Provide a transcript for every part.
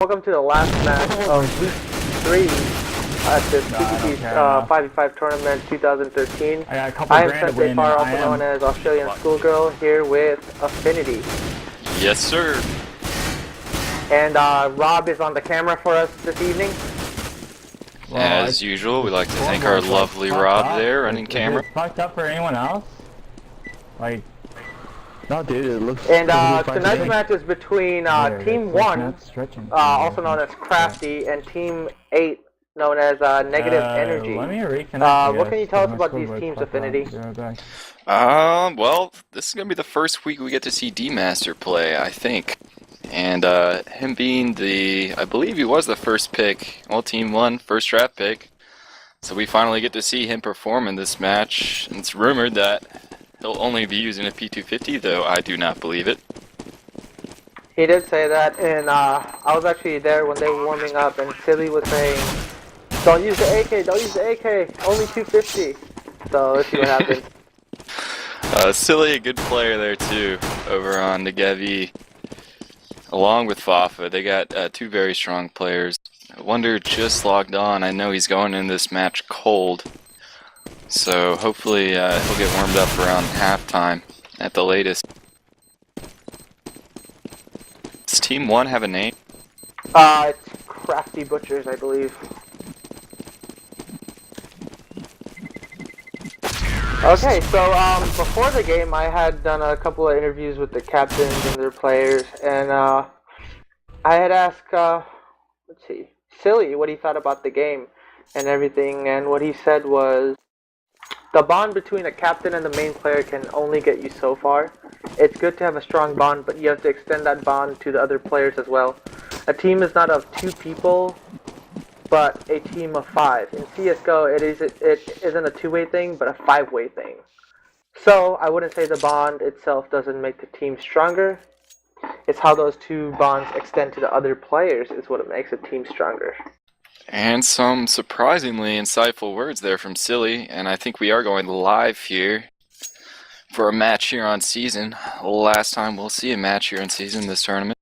welcome to the last match of Week 3 at the TPG 5v5 Tournament 2013. I am Sensei Far, also known as Australian Schoolgirl, here with Affinity. Yes, sir. And Rob is on the camera for us this evening. Well, as usual, we'd like to thank our lovely Rob there running camera. Is it fucked up for anyone else? Like, no, dude, it looks. And tonight's match is between Team 1, also known as Crafty, and Team 8, known as Negative Energy. Let me reconnect. What can you tell us about these teams, Affinity? Well, this is gonna be the first week we get to see D-Master play, I think. And him being I believe he was the first pick, well, Team 1, first draft pick. So we finally get to see him perform in this match. It's rumored that he'll only be using a P250, though I do not believe it. He did say that, and I was actually there when they were warming up, and Silly was saying, don't use the AK, don't use the AK, only 250. So let's see what happens. Silly, a good player there too, over on NEGEVetive. Along with Fafa, they got two very strong players. Wonder just logged on. I know he's going in this match cold, so hopefully he'll get warmed up around halftime at the latest. Does Team 1 have a name? It's Crafty Butchers, I believe. Okay, so before the game, I had done a couple of interviews with the captains and their players, and I had asked, let's see, Silly what he thought about the game and everything, and what he said was, the bond between a captain and the main player can only get you so far. It's good to have a strong bond, but you have to extend that bond to the other players as well. A team is not of 2 people, but a team of 5. In CSGO, it isn't a 2-way thing, but a 5-way thing. So, I wouldn't say the bond itself doesn't make the team stronger. It's how those 2 bonds extend to the other players is what makes a team stronger. And some surprisingly insightful words there from Silly, and I think we are going live here for a match here on Season. Last time we'll see a match here on Season this tournament.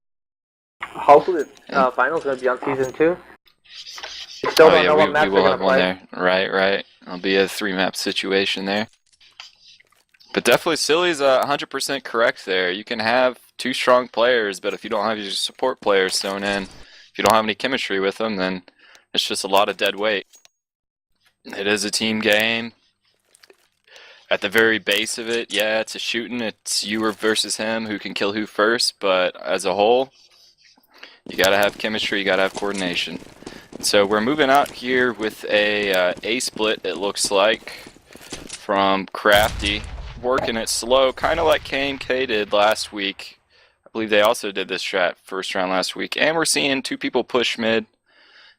Hopefully the final's going to be on Season 2. Still don't know what maps we will they're have gonna one play. there. Right. It'll be a 3-map situation there. But definitely Silly's 100% correct there. You can have 2 strong players, but if you don't have your support players sewn in, if you don't have any chemistry with them, then it's just a lot of dead weight. It is a team game. At the very base of it, yeah, it's a shooting. It's you versus him, who can kill who first, but as a whole, you gotta have chemistry, you gotta have coordination. So we're moving out here with a split, it looks like, from Crafty. Working it slow, kind of like KMK did last week. I believe they also did this strat first round last week. And we're seeing 2 people push mid.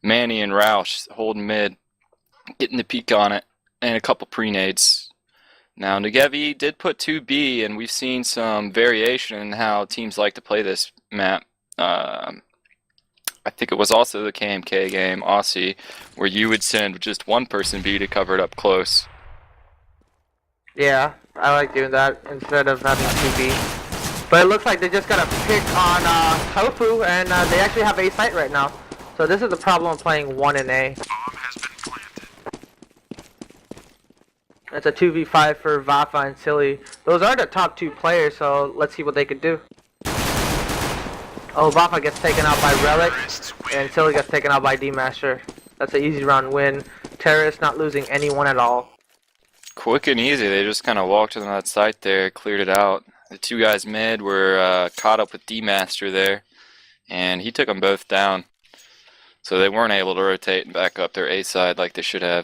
Manny and Roush holding mid, getting the peek on it, and a couple pre-nades. Now, NEGEVetive did put 2B, and we've seen some variation in how teams like to play this map. I think it was also the KMK game, Aussie, where you would send just one person B to cover it up close. Yeah, I like doing that instead of having 2B. But it looks like they just got a pick on Tofu, and they actually have A site right now. So this is the problem of playing 1 in A. It's a 2v5 for Vafa and Silly. Those are the top 2 players, so let's see what they could do. Oh, Vafa gets taken out by Relic, and Silly gets taken out by D-Master. That's an easy round win. Terrorist not losing anyone at all. Quick and easy, they just kind of walked on that site there, cleared it out. The 2 guys mid were caught up with D-Master there, and he took them both down. So they weren't able to rotate and back up their A side like they should have.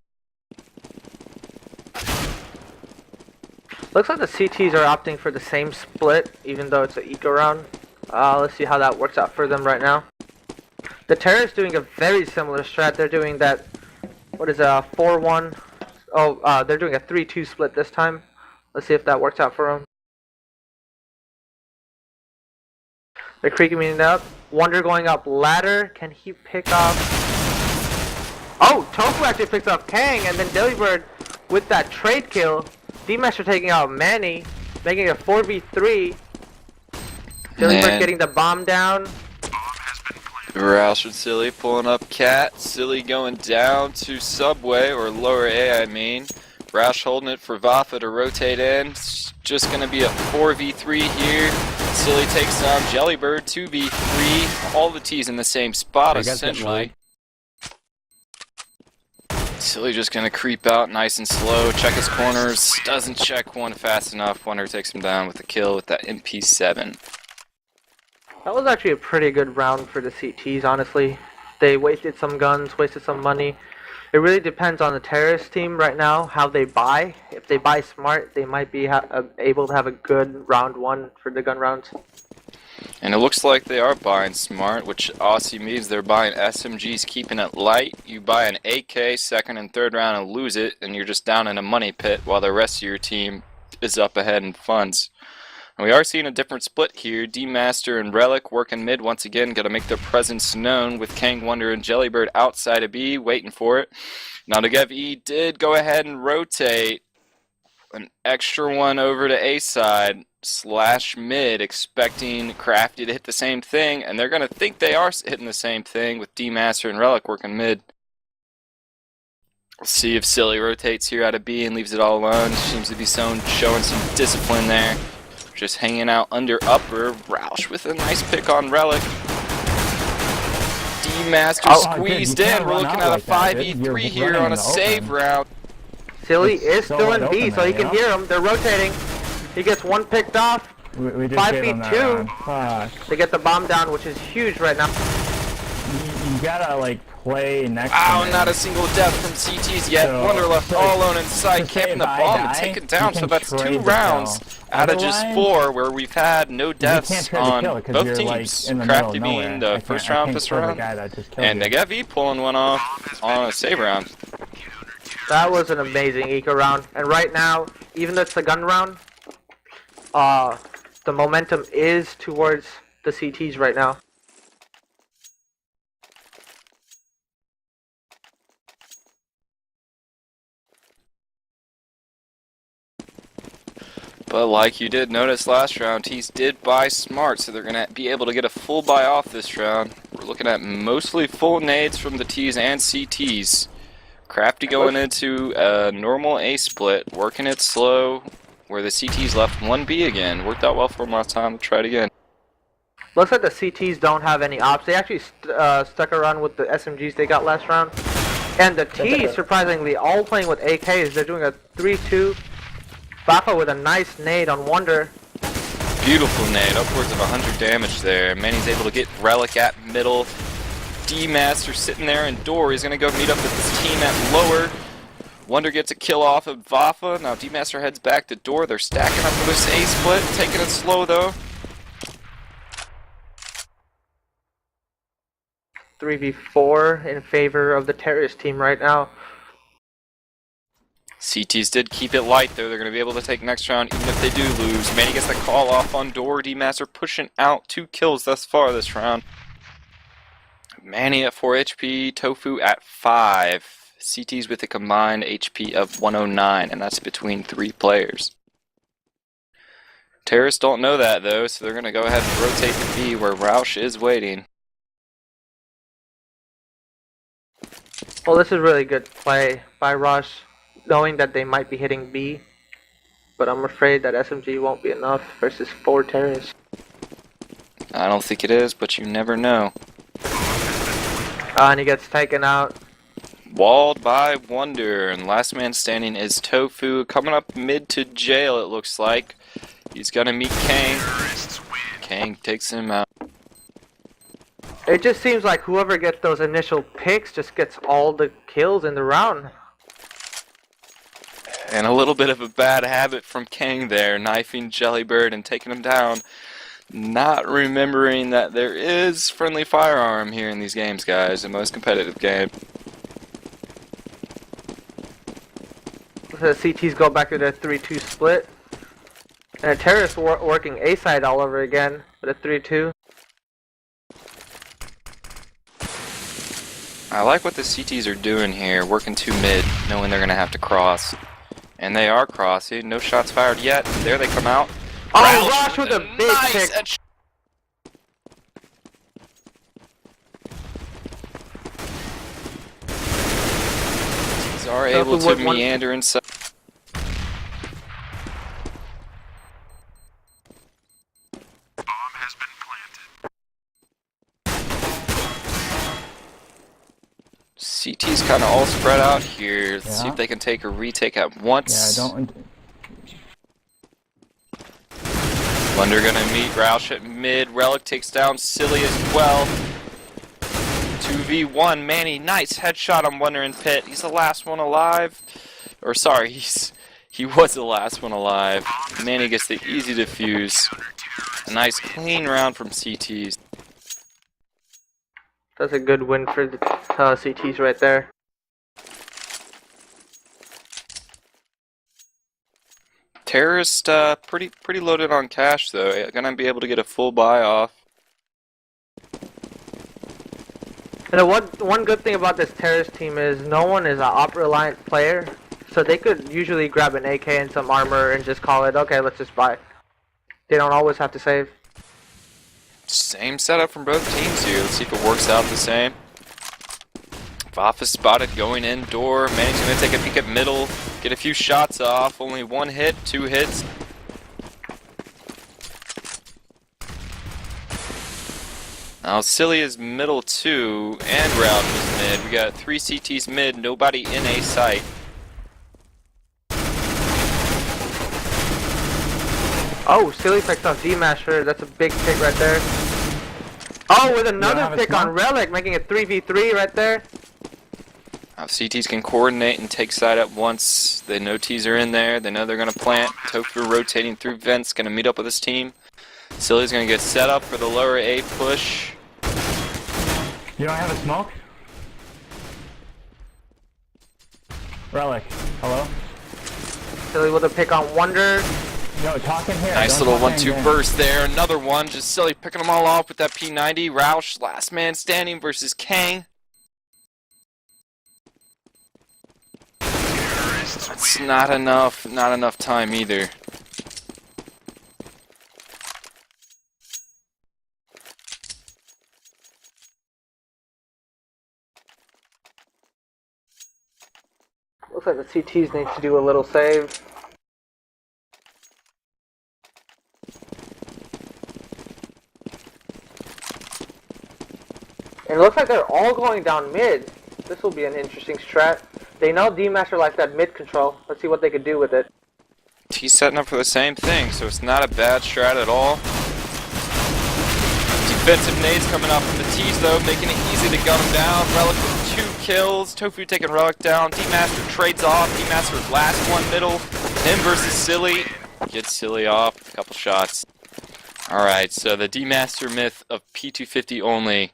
Looks like the CTs are opting for the same split, even though it's an eco round. Let's see how that works out for them right now. The Terrorists doing a very similar strat. They're doing that, what is it, 4-1? Oh, they're doing a 3-2 split this time. Let's see if that works out for them. They're creaking it up. Wonder going up ladder. Can he pick up? Oh, Tofu actually picks up Kang, and then Delibird with that trade kill. D-Master taking out Manny, making it a 4v3. Delibird getting the bomb down. Roush and Silly pulling up Cat. Silly going down to Subway, or lower A, I mean. Roush holding it for Vafa to rotate in. It's just going to be a 4v3 here. Silly takes down Jellybird, 2v3. All the T's in the same spot, essentially. Silly just going to creep out nice and slow, check his corners. Doesn't check one fast enough. Wonder takes him down with a kill with that MP7. That was actually a pretty good round for the CTs, honestly. They wasted some guns, wasted some money. It really depends on the terrorist team right now, how they buy. If they buy smart, they might be able to have a good round one for the gun rounds. And it looks like they are buying smart, which also means they're buying SMGs, keeping it light. You buy an AK second and third round and lose it, and you're just down in a money pit while the rest of your team is up ahead in funds. And we are seeing a different split here. D-Master and Relic working mid once again, got to make their presence known with Kang, Wonder, and Jellybird outside of B, waiting for it. Now NEGEVetive did go ahead and rotate an extra one over to A side / mid, expecting CRAFTY to hit the same thing, and they're going to think they are hitting the same thing with D-Master and Relic working mid. We'll see if Silly rotates here out of B and leaves it all alone. Seems to be showing some discipline there. Just hanging out under upper. Roush with a nice pick on Relic. D-Master squeezed in. We're looking at a 5v3 here on a save round. Silly is still in B, so he can hear them. They're rotating. He gets one picked off. We just 5v2. They get the bomb down, which is huge right now. You gotta like play next. Oh, not a single death from CTs yet. So, Wonder left all alone inside, camping the bomb and taken down. So that's 2 rounds out of just 4 where we've had no deaths on both teams. CRAFTY being the first round this round, and NEGEVetive pulling one off on a save round. That was an amazing eco round, and right now, even though it's a gun round, the momentum is towards the CTs right now. But like you did notice last round, T's did buy smart, so they're going to be able to get a full buy off this round. We're looking at mostly full nades from the T's and CTs. CRAFTY going into a normal A split, working it slow, where the CTs left 1B again. Worked out well for them last time. We'll try it again. Looks like the CTs don't have any ops. They actually stuck around with the SMGs they got last round. And the T's, surprisingly, all playing with AKs. They're doing a 3-2. Vafa with a nice nade on Wonder. Beautiful nade, upwards of 100 damage there. Manny's able to get Relic at middle. D-Master sitting there in door. He's going to go meet up with his team at lower. Wonder gets a kill off of Vafa. Now D-Master heads back to door. They're stacking up for this A split. Taking it slow though. 3v4 in favor of the terrorist team right now. CTs did keep it light though. They're going to be able to take next round even if they do lose. Manny gets the call off on door. D-Master pushing out 2 kills thus far this round. Manny at 4 HP, Tofu at 5. CTs with a combined HP of 109, and that's between 3 players. Terrorists don't know that though, so they're going to go ahead and rotate to B where Roush is waiting. Well, this is really good play by Rush, knowing that they might be hitting B, but I'm afraid that SMG won't be enough versus 4 terrorists. I don't think it is, but you never know. And he gets taken out. Walled by Wonder, and last man standing is Tofu, coming up mid to jail it looks like. He's gonna meet Kang. Kang takes him out. It just seems like whoever gets those initial picks just gets all the kills in the round. And a little bit of a bad habit from Kang there, knifing Jellybird and taking him down. Not remembering that there is friendly firearm here in these games, guys, the most competitive game. The CTs go back to their 3-2 split. And a terrorist working A side all over again with a 3-2. I like what the CTs are doing here, working 2 mid, knowing they're going to have to cross. And they are crossing. No shots fired yet. There they come out. Oh, Roush with a big pick. are able to would meander inside. CT's kind of all spread out here. Let's see if they can take a retake at once. Yeah, don't. Wonder gonna meet Roush at mid. Relic takes down Silly as well. 2v1. Manny, nice headshot on Wonder in pit. He's the last one alive. Or sorry, he was the last one alive. Manny gets the easy defuse. A nice clean round from CTs. That's a good win for the CTs right there. Terrorist, pretty loaded on cash though. Gonna be able to get a full buy off. And one good thing about this terrorist team is no one is an op-reliant player, so they could usually grab an AK and some armor and just call it, okay, let's just buy. They don't always have to save. Same setup from both teams here. Let's see if it works out the same. Vafa spotted going indoor. Manny's gonna take a peek at middle, get a few shots off. Only one hit, 2 hits. Now Silly is middle 2 and Roush is mid. We got 3 CTs mid, nobody in a site. Oh, Silly picked off D-Master. That's a big pick right there. Oh, with another pick on Relic, making it 3v3 right there. Now CTs can coordinate and take side at once. They know T's are in there. They know they're going to plant. Tofu rotating through vents, going to meet up with his team. Silly's going to get set up for the lower A push. You don't have a smoke? Relic, hello? Silly with a pick on Wonder. No, talk in here. Nice little 1-2 burst there. Another one. Just Silly picking them all off with that P90. Roush, last man standing versus Kang. That's not enough time either. Looks like the CTs need to do a little save. And it looks like they're all going down mid. This will be an interesting strat. They know D-Master likes that mid control. Let's see what they could do with it. T's setting up for the same thing, so it's not a bad strat at all. Defensive nades coming out from the T's though, making it easy to gun them down. Relic with 2 kills. Tofu taking Relic down. D-Master trades off. D-Master's last one middle. Him versus Silly. Gets Silly off with a couple shots. Alright, so the D-Master myth of P250 only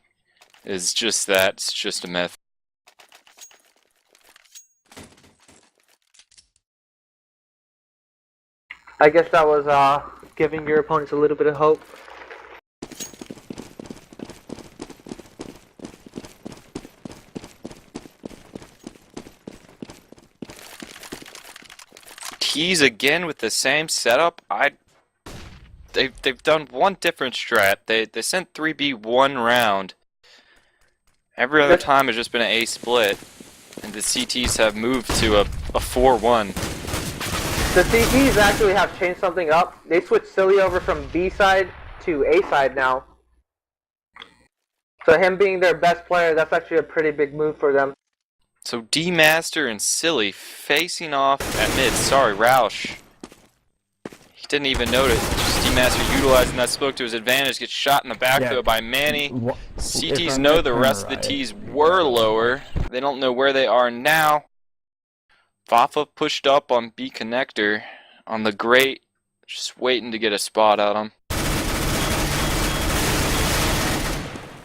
is just that. It's just a myth. I guess that was giving your opponents a little bit of hope. T's again with the same setup. They've done one different strat. They sent 3B one round. Every other time it's just been an A split, and the CTs have moved to a 4-1. The CTs actually have changed something up. They switched Silly over from B side to A side now. So him being their best player, that's actually a pretty big move for them. So D-Master and Silly facing off at mid. Sorry, Roush. He didn't even notice. Just D-Master utilizing that smoke to his advantage. Gets shot in the back though by Manny. CTs know the rest of the T's were lower. They don't know where they are now. Vafa pushed up on B connector on the grate. Just waiting to get a spot at him.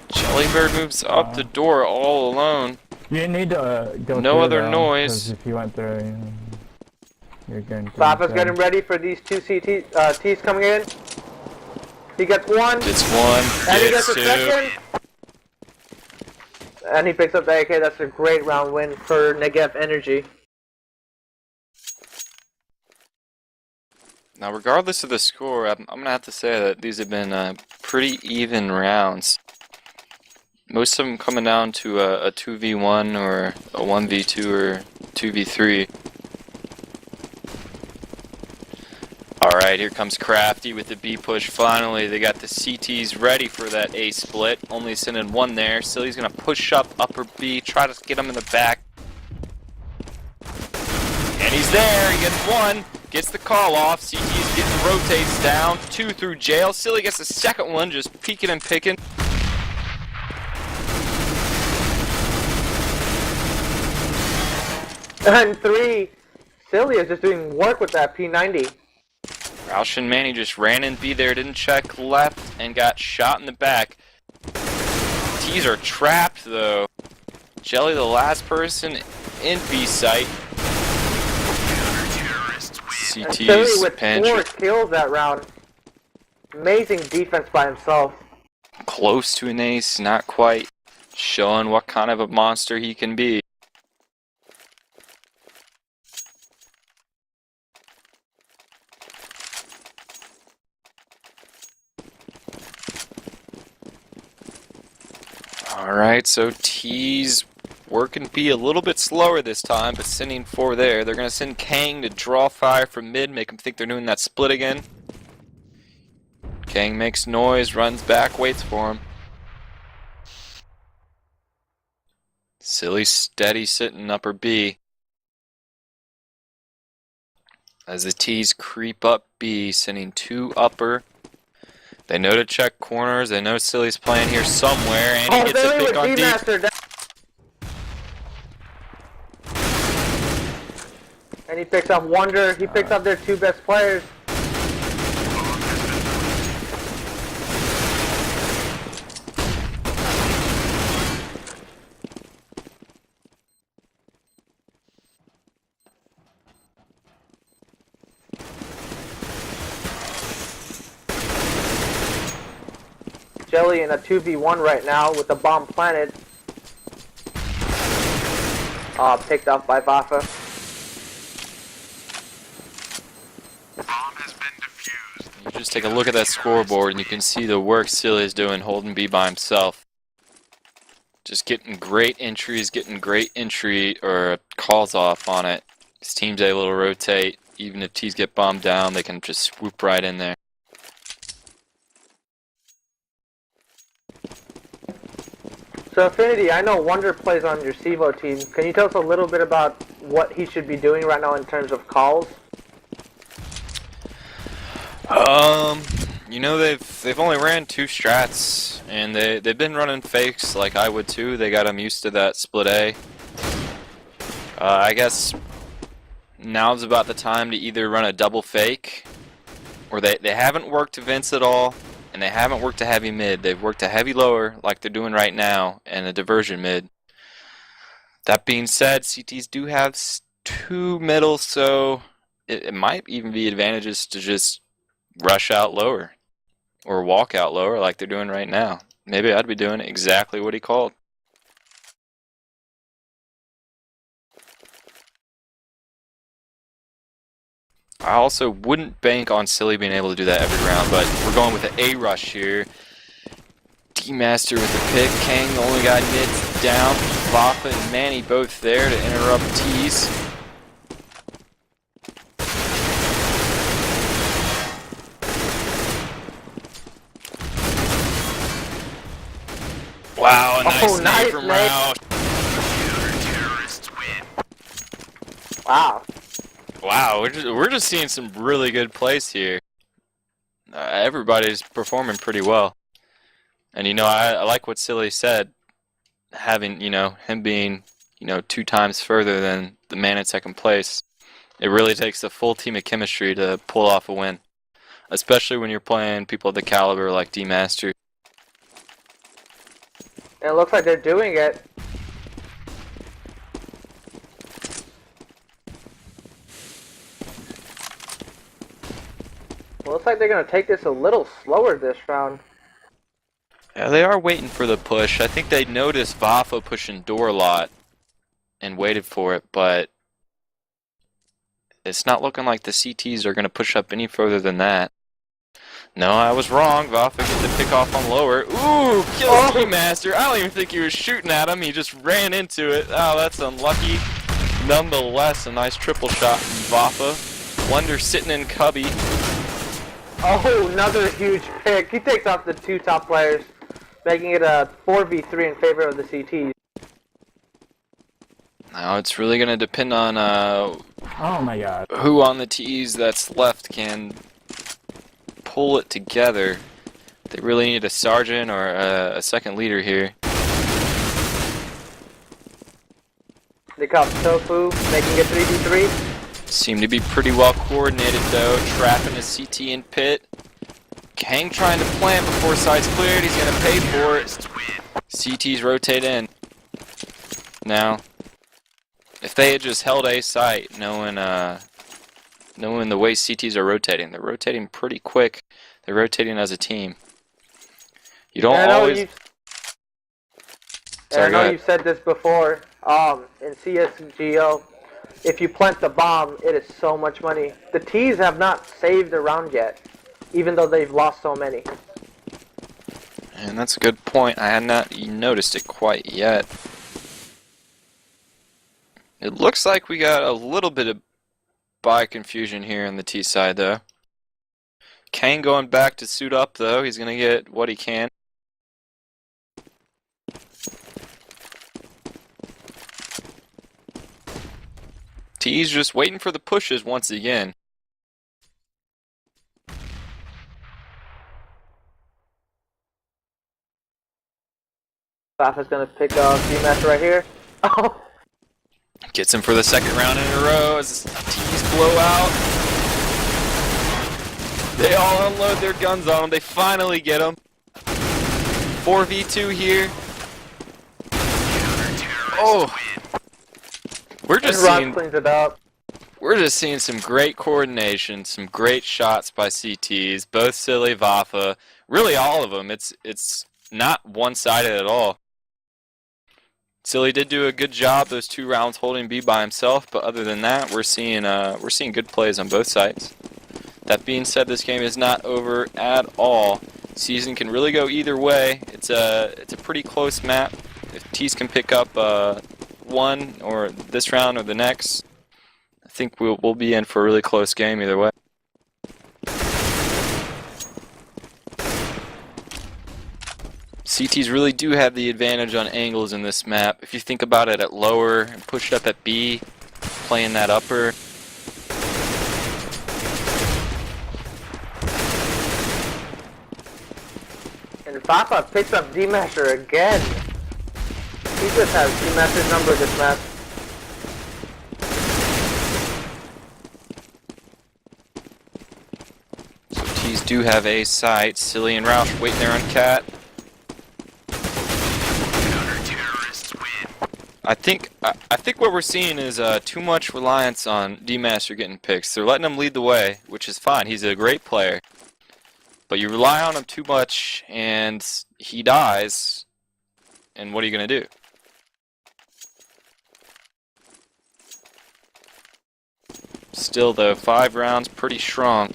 Jellybird moves up the door all alone. You need to go no through, other though, noise. If you went through, you're going to... Vafa's getting ready for these 2 T's coming in. He gets 1. Gets 1. And he gets a 2. second. And he picks up the AK. That's a great round win for Negev Energy. Now, regardless of the score, I'm going to have to say that these have been pretty even rounds. Most of them coming down to a 2v1 or a 1v2 or 2v3. Alright, here comes Crafty with the B push finally. They got the CTs ready for that A split. Only sending one there. Silly's gonna push up upper B, try to get him in the back. And he's there, he gets one, gets the call off. CT's getting rotates down, 2 through jail. Silly gets the second one, just peeking and picking. And 3, Silly is just doing work with that P90. Roush and Manny just ran in B there, didn't check left, and got shot in the back. T's are trapped though. Jelly the last person in B site. And Silly CT's with pinch. 4 kills that round. Amazing defense by himself. Close to an ace, not quite. Showing what kind of a monster he can be. Alright, so T's working B a little bit slower this time, but sending 4 there. They're going to send Kang to draw fire from mid, make him think they're doing that split again. Kang makes noise, runs back, waits for him. Silly steady sitting upper B. As the T's creep up B, sending 2 upper. They know to check corners. They know Silly's playing here somewhere, and he gets a pick on deep. And he picks up Wonder. He picks up their 2 best players. Jelly in a 2v1 right now with the bomb planted. Picked up by Vafa. Bomb has been defused. You just take a look at that scoreboard and you can see the work Silly is doing holding B by himself. Just getting great entries, getting great entry or calls off on it. His team's able to rotate. Even if T's get bombed down, they can just swoop right in there. So Affinity, I know Wonder plays on your CEVO team. Can you tell us a little bit about what he should be doing right now in terms of calls? You know they've only ran 2 strats, and they've been running fakes like I would too. They got them used to that split A. I guess now's about the time to either run a double fake, or they haven't worked to Vince at all. And they haven't worked a heavy mid. They've worked a heavy lower like they're doing right now and a diversion mid. That being said, CTs do have 2 middle, so it might even be advantages to just rush out lower or walk out lower like they're doing right now. Maybe I'd be doing exactly what he called. I also wouldn't bank on Silly being able to do that every round, but we're going with an A rush here. D-Master with the pick. Kang, the only guy mid down. Vafa and Manny both there to interrupt T's. Wow, a nice nade from Roush. Terrorists win. Wow. Wow, we're just seeing some really good plays here. Everybody's performing pretty well. And you know, I like what Silly said, having, you know, him being, you know, 2 times further than the man in second place. It really takes a full team of chemistry to pull off a win, especially when you're playing people of the caliber like D-Master. And it looks like they're doing it. Well, looks like they're going to take this a little slower this round. Yeah, they are waiting for the push. I think they noticed Vafa pushing door a lot and waited for it, but it's not looking like the CTs are going to push up any further than that. No, I was wrong. Vafa gets the pick off on lower. Ooh, kills Master. I don't even think he was shooting at him. He just ran into it. Oh, that's unlucky. Nonetheless, a nice triple shot from Vafa. Wonder sitting in cubby. Oh, another huge pick. He takes off the two top players, making it a 4v3 in favor of the CTs. Now it's really going to depend on Oh my god. who on the T's that's left can pull it together. They really need a sergeant or a second leader here. They caught Tofu, making it 3v3. Seem to be pretty well coordinated though, trapping a CT in pit. Kang trying to plant before side's cleared, he's gonna pay for it. CTs rotate in. Now, if they had just held A site, knowing the way CTs are rotating, they're rotating pretty quick. They're rotating as a team. You don't always... I know you've said this before, in CSGO, if you plant the bomb, it is so much money. The T's have not saved a round yet, even though they've lost so many. And that's a good point. I had not noticed it quite yet. It looks like we got a little bit of buy confusion here on the T side, though. Kane going back to suit up, though. He's going to get what he can. T's just waiting for the pushes once again. Bafa's gonna pick up D-Match right here. Oh! Gets him for the second round in a row as T's blow out. They all unload their guns on him. They finally get him. 4v2 here. Oh! We're just seeing some great coordination, some great shots by CTs, both Silly, Vafa, really all of them. It's not one-sided at all. Silly did do a good job those 2 rounds holding B by himself, but other than that, we're seeing good plays on both sides. That being said, this game is not over at all. Season can really go either way. It's a pretty close map. If T's can pick up one or this round or the next, I think we'll be in for a really close game either way. CTs really do have the advantage on angles in this map. If you think about it at lower and push it up at B, playing that upper. And Vafa picks up D-Masher again. He just has D-Masher's number this map. So T's do have A site. Silly and Roush waiting there on Cat. I think what we're seeing is too much reliance on D-Master getting picks. They're letting him lead the way, which is fine. He's a great player. But you rely on him too much, and he dies, and what are you going to do? Still, though, 5 rounds, pretty strong.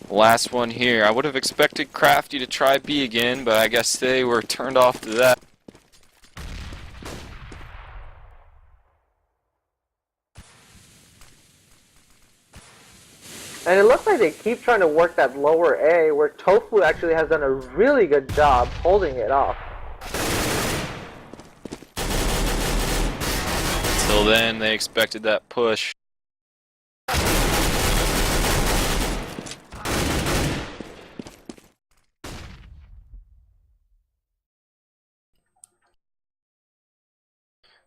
Last one here. I would have expected Crafty to try B again, but I guess they were turned off to that. And it looks like they keep trying to work that lower A, where Tofu actually has done a really good job holding it off. Until then, they expected that push.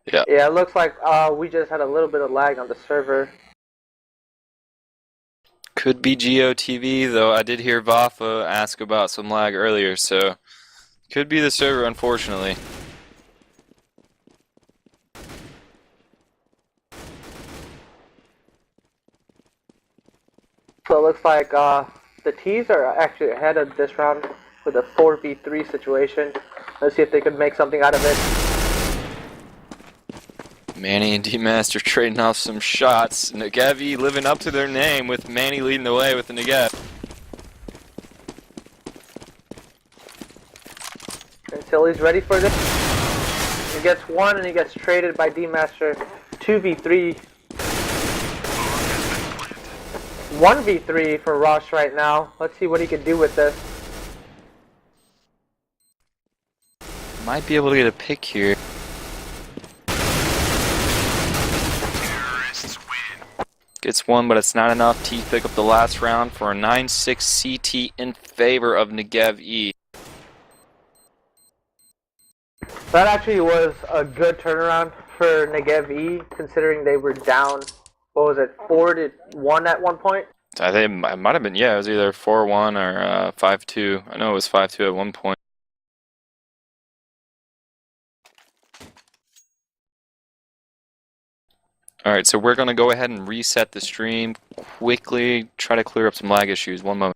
Yeah. Yeah, it looks like we just had a little bit of lag on the server. Could be GOTV, though I did hear Vafa ask about some lag earlier, so could be the server, unfortunately. So it looks like the T's are actually ahead of this round with a 4v3 situation. Let's see if they could make something out of it. Manny and D-Master trading off some shots. NEGEVetive living up to their name with Manny leading the way with the Negev. And Silly's ready for this. He gets one and he gets traded by D-Master 2v3. 1v3 for Rosh right now. Let's see what he can do with this. Might be able to get a pick here. Terrorists win. Gets one, but it's not enough. T pick up the last round for a 9-6 CT in favor of NEGEVetive. That actually was a good turnaround for NEGEVetive, considering they were down, what was it, 4-1 at one point? I think it might have been, yeah, it was either 4-1 or 5-2. I know it was 5-2 at one point. Alright, so we're going to go ahead and reset the stream quickly, try to clear up some lag issues. One moment.